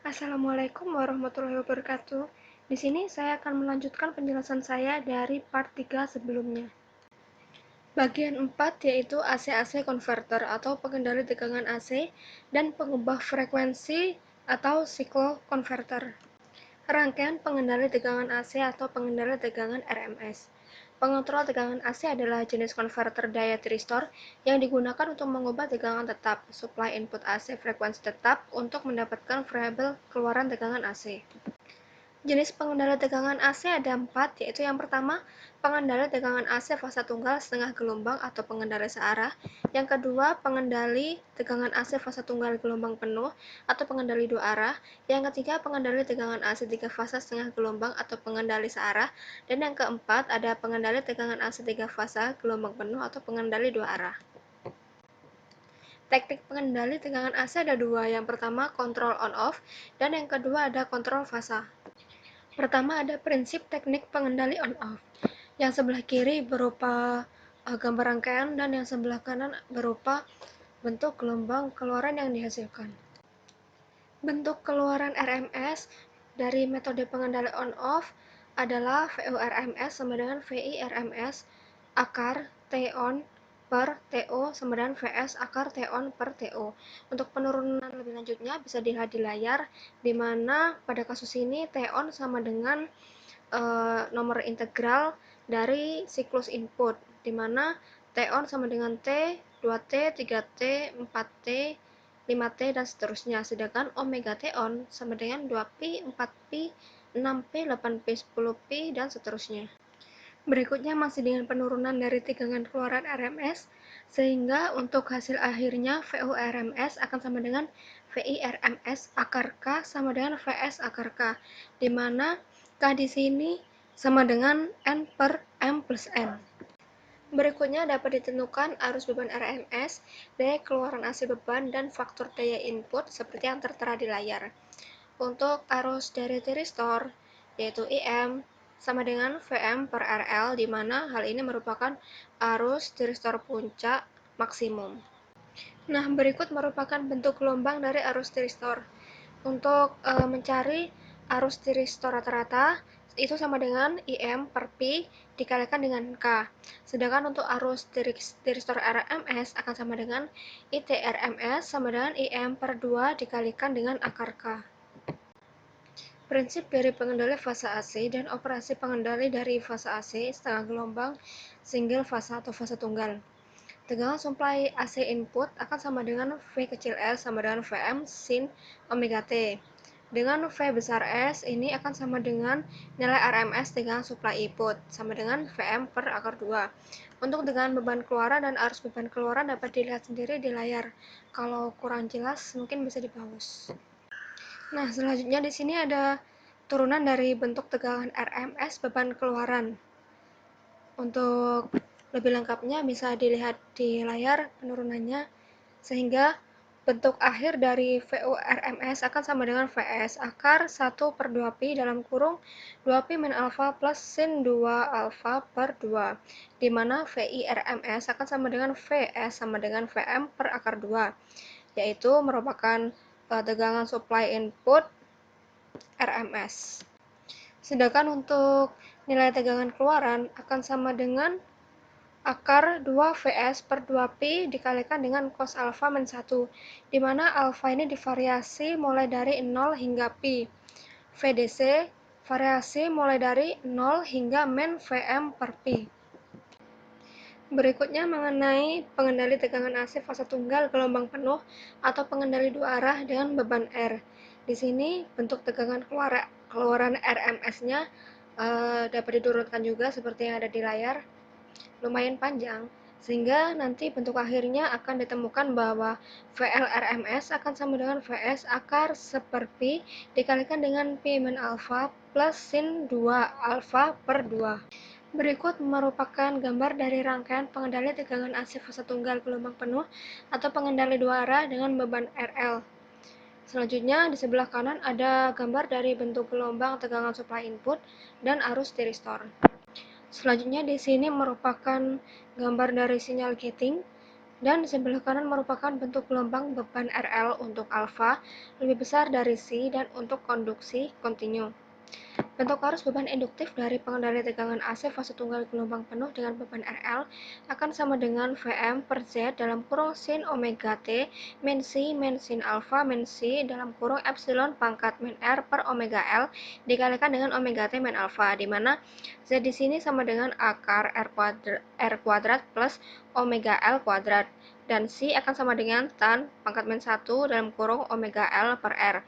Assalamualaikum warahmatullahi wabarakatuh. Di sini saya akan melanjutkan penjelasan saya dari part 3 sebelumnya. Bagian 4 yaitu AC-AC converter atau pengendali tegangan AC dan pengubah frekuensi atau cycle converter. Rangkaian pengendali tegangan AC atau pengendali tegangan RMS. Pengontrol tegangan AC adalah jenis konverter daya thyristor yang digunakan untuk mengubah tegangan tetap, supply input AC frekuensi tetap, untuk mendapatkan variabel keluaran tegangan AC. Jenis pengendali tegangan AC ada 4, yaitu yang pertama, pengendali tegangan AC fasa tunggal setengah gelombang atau pengendali searah. Yang kedua, pengendali tegangan AC fasa tunggal gelombang penuh atau pengendali dua arah. Yang ketiga, pengendali tegangan AC tiga fasa setengah gelombang atau pengendali searah. Dan yang keempat, ada pengendali tegangan AC tiga fasa gelombang penuh atau pengendali dua arah. Teknik pengendali tegangan AC ada dua, yang pertama kontrol on-off, dan yang kedua ada kontrol fasa. Pertama ada prinsip teknik pengendali on-off. Yang sebelah kiri berupa gambar rangkaian dan yang sebelah kanan berupa bentuk gelombang keluaran yang dihasilkan. Bentuk keluaran RMS dari metode pengendali on-off adalah VO-RMS sama dengan VI-RMS akar T-on per TO sama dengan VS akar T-on per TO. Untuk penurunan lebih lanjutnya bisa dilihat di layar, di mana pada kasus ini T-on sama dengan nomor integral dari siklus input, di mana T-on sama dengan T, 2T, 3T, 4T, 5T, dan seterusnya. Sedangkan omega T-on sama dengan 2Pi, 4Pi, 6P, 8P, 10Pi, dan seterusnya. Berikutnya masih dengan penurunan dari tegangan keluaran RMS, sehingga untuk hasil akhirnya VO-RMS akan sama dengan VI-RMS akar K sama dengan VS akar K, di mana K di sini sama dengan N per M plus N. Berikutnya dapat ditentukan arus beban RMS, daya keluaran AC beban, dan faktor daya input seperti yang tertera di layar. Untuk arus dari thyristor, yaitu IM, sama dengan VM per RL, di mana hal ini merupakan arus thyristor puncak maksimum. Nah, berikut merupakan bentuk gelombang dari arus thyristor. Untuk mencari arus thyristor rata-rata, itu sama dengan IM per Pi dikalikan dengan K. Sedangkan untuk arus thyristor RMS akan sama dengan IT RMS sama dengan IM per 2 dikalikan dengan akar K. Prinsip dari pengendali fase AC dan operasi pengendali dari fase AC setengah gelombang, single fase atau fase tunggal. Tegangan supply AC input akan sama dengan V kecil s sama dengan Vm sin omega T. Dengan V besar S ini akan sama dengan nilai RMS tegangan supply input, sama dengan Vm per akar 2. Untuk tegangan beban keluaran dan arus beban keluaran dapat dilihat sendiri di layar. Kalau kurang jelas mungkin bisa dipause. Nah, selanjutnya di sini ada turunan dari bentuk tegangan RMS beban keluaran. Untuk lebih lengkapnya bisa dilihat di layar penurunannya, sehingga bentuk akhir dari VO-RMS akan sama dengan VS akar 1 per 2Pi dalam kurung 2Pi min alfa plus sin 2 alfa per 2, di mana VI-RMS akan sama dengan VS sama dengan Vm per akar 2, yaitu merupakan tegangan supply input RMS. Sedangkan untuk nilai tegangan keluaran akan sama dengan akar 2Vs per 2Pi dikalikan dengan cos alfa min 1, di mana alfa ini divariasi mulai dari 0 hingga Pi. VDC variasi mulai dari 0 hingga min Vm per Pi. Berikutnya mengenai pengendali tegangan AC fase tunggal gelombang penuh atau pengendali dua arah dengan beban R. Di sini bentuk tegangan keluaran RMS-nya dapat diturunkan juga seperti yang ada di layar. Lumayan panjang, sehingga nanti bentuk akhirnya akan ditemukan bahwa VL-RMS akan sama dengan VS akar 1 per Pi dikalikan dengan Pi min alfa plus sin 2 alfa per 2. Berikut merupakan gambar dari rangkaian pengendali tegangan AC fase tunggal gelombang penuh atau pengendali dua arah dengan beban RL. Selanjutnya di sebelah kanan ada gambar dari bentuk gelombang tegangan supply input dan arus thyristor. Selanjutnya di sini merupakan gambar dari sinyal gating, Dan di sebelah kanan merupakan bentuk gelombang beban RL untuk alfa lebih besar dari C dan untuk konduksi kontinu. Bentuk arus beban induktif dari pengendali tegangan AC fase tunggal gelombang penuh dengan beban RL akan sama dengan Vm per Z dalam kurung sin omega T min C min sin alfa min C dalam kurung epsilon pangkat min R per omega L dikalikan dengan omega T min alfa, di mana Z di sini sama dengan akar R kuadrat plus omega L kuadrat, dan C akan sama dengan tan pangkat min 1 dalam kurung omega L per R.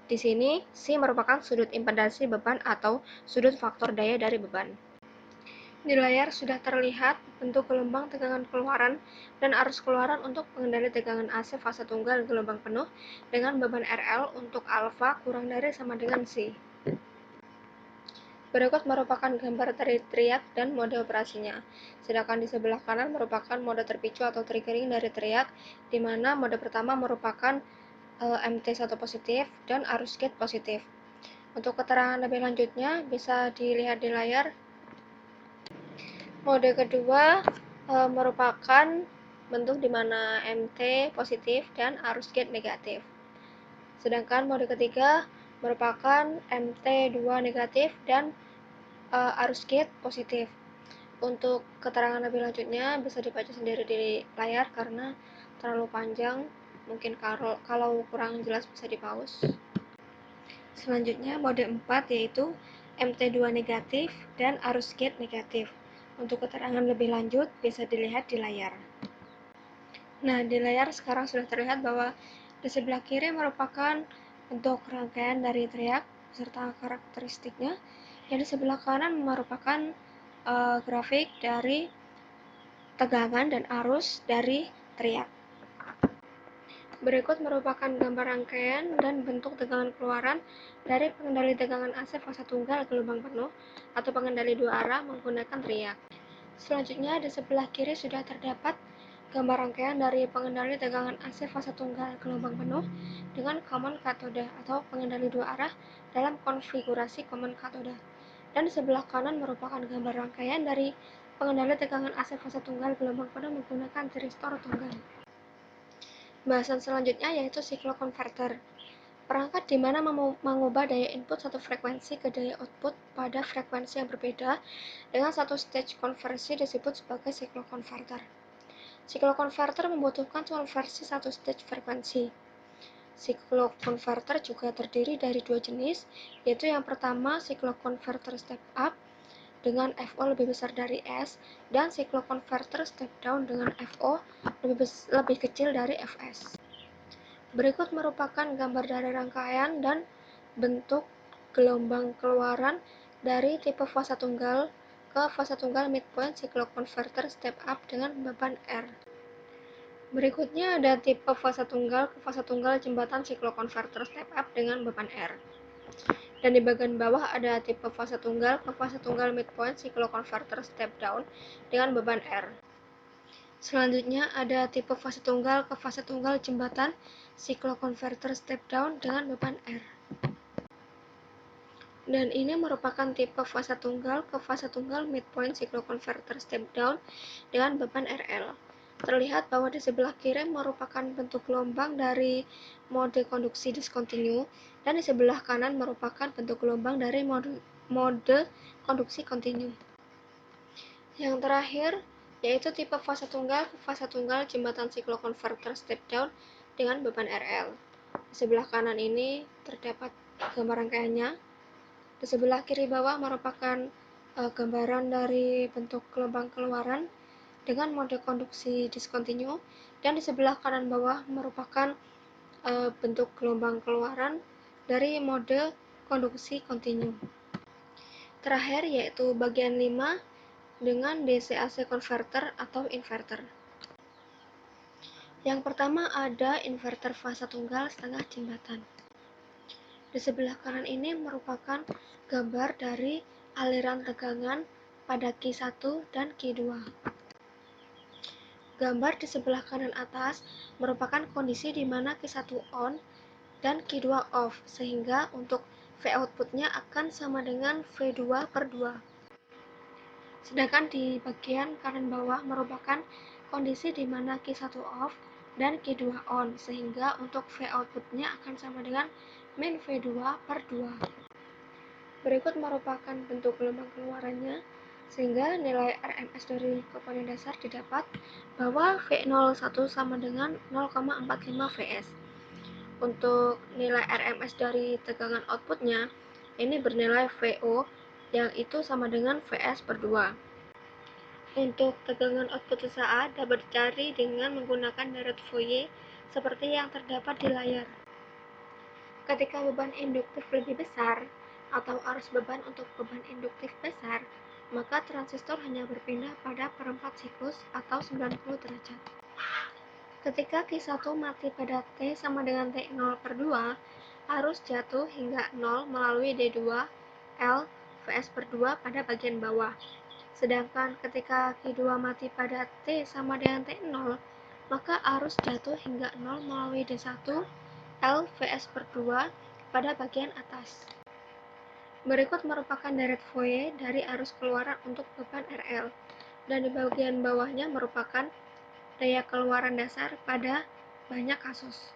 Di sini, C merupakan sudut impedansi beban atau sudut faktor daya dari beban. Di layar sudah terlihat bentuk gelombang tegangan keluaran dan arus keluaran untuk pengendali tegangan AC fase tunggal gelombang penuh dengan beban RL untuk alfa kurang dari sama dengan C. Berikut merupakan gambar dari triad dan mode operasinya. Sedangkan di sebelah kanan merupakan mode terpicu atau triggering dari triad, di mana mode pertama merupakan MT1 positif dan arus gate positif. Untuk keterangan lebih lanjutnya bisa dilihat di layar. Mode kedua merupakan bentuk di mana MT positif dan arus gate negatif. Sedangkan mode ketiga merupakan MT2 negatif dan arus gate positif. Untuk keterangan lebih lanjutnya bisa dibaca sendiri di layar karena terlalu panjang, mungkin kalau kurang jelas bisa di-pause. Selanjutnya mode 4 yaitu MT2 negatif dan arus gate negatif. Untuk keterangan lebih lanjut bisa dilihat di layar. Nah, di layar sekarang sudah terlihat bahwa di sebelah kiri merupakan bentuk rangkaian dari triad beserta karakteristiknya, yang di sebelah kanan merupakan grafik dari tegangan dan arus dari triad. Berikut merupakan gambar rangkaian dan bentuk tegangan keluaran dari pengendali tegangan AC fase tunggal gelombang penuh atau pengendali dua arah menggunakan triad. Selanjutnya di sebelah kiri sudah terdapat gambar rangkaian dari pengendali tegangan AC fase tunggal gelombang penuh dengan common cathode atau pengendali dua arah dalam konfigurasi common cathode. Dan di sebelah kanan merupakan gambar rangkaian dari pengendali tegangan AC fase tunggal gelombang penuh menggunakan tiristor tunggal. Bahasan selanjutnya yaitu siklokonverter. Perangkat di mana mengubah daya input satu frekuensi ke daya output pada frekuensi yang berbeda dengan satu stage konversi disebut sebagai siklokonverter. Siklokonverter membutuhkan konversi satu stage frekuensi. Siklokonverter juga terdiri dari dua jenis, yaitu yang pertama siklokonverter step up dengan FO lebih besar dari S, dan siklokonverter step down dengan FO lebih kecil dari Fs. Berikut merupakan gambar dari rangkaian dan bentuk gelombang keluaran dari tipe fase tunggal ke fase tunggal midpoint siklokonverter step up dengan beban R. Berikutnya ada tipe fase tunggal ke fase tunggal jembatan siklokonverter step up dengan beban R. Dan di bagian bawah ada tipe fase tunggal ke fase tunggal midpoint siklokonverter step down dengan beban R. Selanjutnya ada tipe fase tunggal ke fase tunggal jembatan siklokonverter step down dengan beban R. Dan ini merupakan tipe fase tunggal ke fase tunggal midpoint siklokonverter step down dengan beban RL. Terlihat bahwa di sebelah kiri merupakan bentuk gelombang dari mode konduksi diskontinu, dan di sebelah kanan merupakan bentuk gelombang dari mode konduksi kontinu. Yang terakhir yaitu tipe fase tunggal ke fase tunggal jembatan siklokonverter step down dengan beban RL. Di sebelah kanan ini terdapat gambar rangkaiannya. Di sebelah kiri bawah merupakan gambaran dari bentuk gelombang keluaran dengan mode konduksi diskontinu, dan di sebelah kanan bawah merupakan bentuk gelombang keluaran dari mode konduksi kontinu. Terakhir yaitu bagian 5 dengan DC-AC converter atau inverter. Yang pertama ada inverter fase tunggal setengah jembatan. Di sebelah kanan ini merupakan gambar dari aliran tegangan pada Q1 dan Q2. Gambar di sebelah kanan atas merupakan kondisi di mana Q1 on dan Q2 off, sehingga untuk V outputnya akan sama dengan V2/2. Sedangkan di bagian kanan bawah merupakan kondisi di mana Q1 off dan Q2 on, sehingga untuk V outputnya akan sama dengan min V2 per 2. Berikut merupakan bentuk gelombang keluarannya, sehingga nilai RMS dari komponen dasar didapat bahwa V01 sama dengan 0,45 Vs. Untuk nilai RMS dari tegangan outputnya, ini bernilai VO yang itu sama dengan Vs per 2. Untuk tegangan output sesaat dapat dicari dengan menggunakan deret Fourier seperti yang terdapat di layar. Ketika beban induktif lebih besar atau arus beban untuk beban induktif besar, maka transistor hanya berpindah pada perempat siklus atau 90 derajat. Ketika Q1 mati pada T sama dengan T0 per 2, arus jatuh hingga 0 melalui D2 L Vs per 2 pada bagian bawah. Sedangkan ketika Q2 mati pada T sama dengan T0, maka arus jatuh hingga 0 melalui D1 L Vs per 2 pada bagian atas. Berikut merupakan deret Fourier dari arus keluaran untuk beban RL, dan di bagian bawahnya merupakan daya keluaran dasar pada banyak kasus.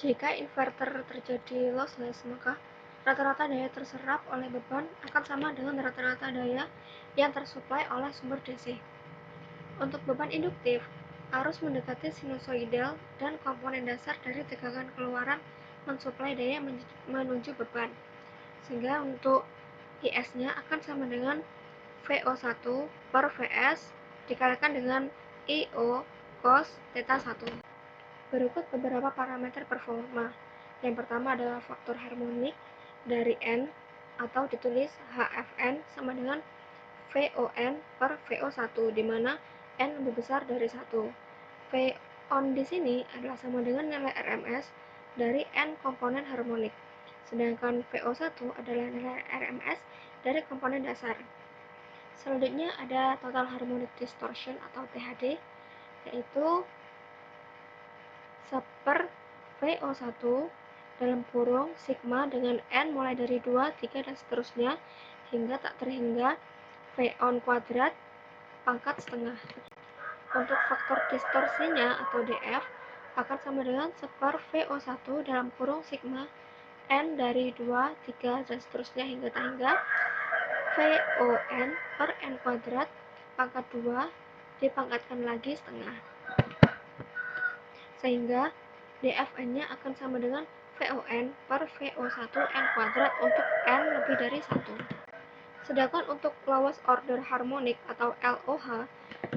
Jika inverter terjadi lossless, maka rata-rata daya terserap oleh beban akan sama dengan rata-rata daya yang tersuplai oleh sumber DC. Untuk beban induktif, arus mendekati sinusoidal dan komponen dasar dari tegangan keluaran mensuplai daya menuju beban, sehingga untuk IS-nya akan sama dengan VO1 per Vs dikalikan dengan IO cos theta 1. Berikut beberapa parameter performa. Yang pertama adalah faktor harmonik dari N atau ditulis HFN sama dengan VON per VO1, di mana N lebih besar dari 1. VON di sini adalah sama dengan nilai RMS dari N komponen harmonik, sedangkan VO1 adalah nilai RMS dari komponen dasar. Selanjutnya ada total harmonic distortion atau THD, yaitu seper VO1 dalam kurung sigma dengan N mulai dari 2, 3, dan seterusnya hingga tak terhingga V-on kuadrat pangkat setengah. Untuk faktor distorsinya atau DF akan sama dengan seper VO1 dalam kurung sigma N dari 2, 3, dan seterusnya hingga tak hingga VON per N kuadrat pangkat 2 dipangkatkan lagi setengah, sehingga DFN-nya akan sama dengan VON per VO1 N kuadrat untuk N lebih dari 1. Sedangkan untuk lowest order harmonic atau LOH,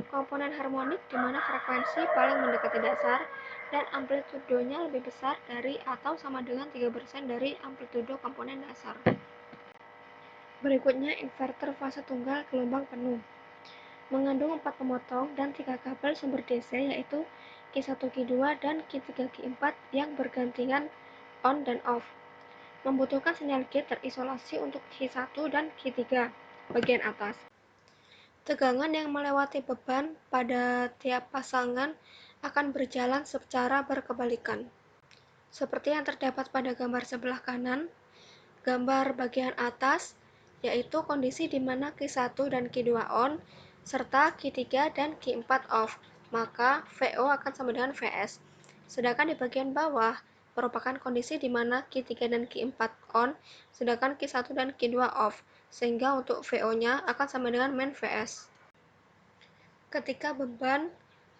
komponen harmonik di mana frekuensi paling mendekati dasar dan amplitudenya lebih besar dari atau sama dengan 3% dari amplitudo komponen dasar. Berikutnya inverter fase tunggal gelombang penuh. Mengandung 4 pemotong dan 3 kabel sumber DC, yaitu Q1, Q2, dan Q3, Q4 yang bergantian on dan off. Membutuhkan sinyal gate terisolasi untuk Q1 dan Q3 bagian atas. Tegangan yang melewati beban pada tiap pasangan akan berjalan secara berkebalikan. Seperti yang terdapat pada gambar sebelah kanan, gambar bagian atas yaitu kondisi di mana Q1 dan Q2 on, serta Q3 dan Q4 off, maka VO akan sama dengan Vs. Sedangkan di bagian bawah merupakan kondisi di mana Q3 dan Q4 on, sedangkan Q1 dan Q2 off, sehingga untuk VO-nya akan sama dengan min Vs. Ketika beban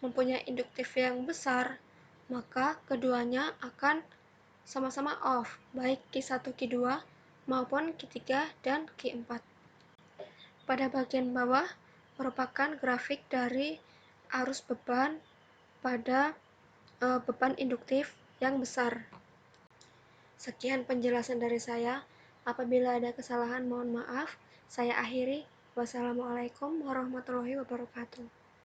mempunyai induktif yang besar, maka keduanya akan sama-sama off, baik Q1, Q2 maupun Q3 dan Q4. Pada bagian bawah merupakan grafik dari arus beban pada beban induktif yang besar. Sekian penjelasan dari saya. Apabila ada kesalahan mohon maaf. Saya akhiri. Wassalamualaikum warahmatullahi wabarakatuh.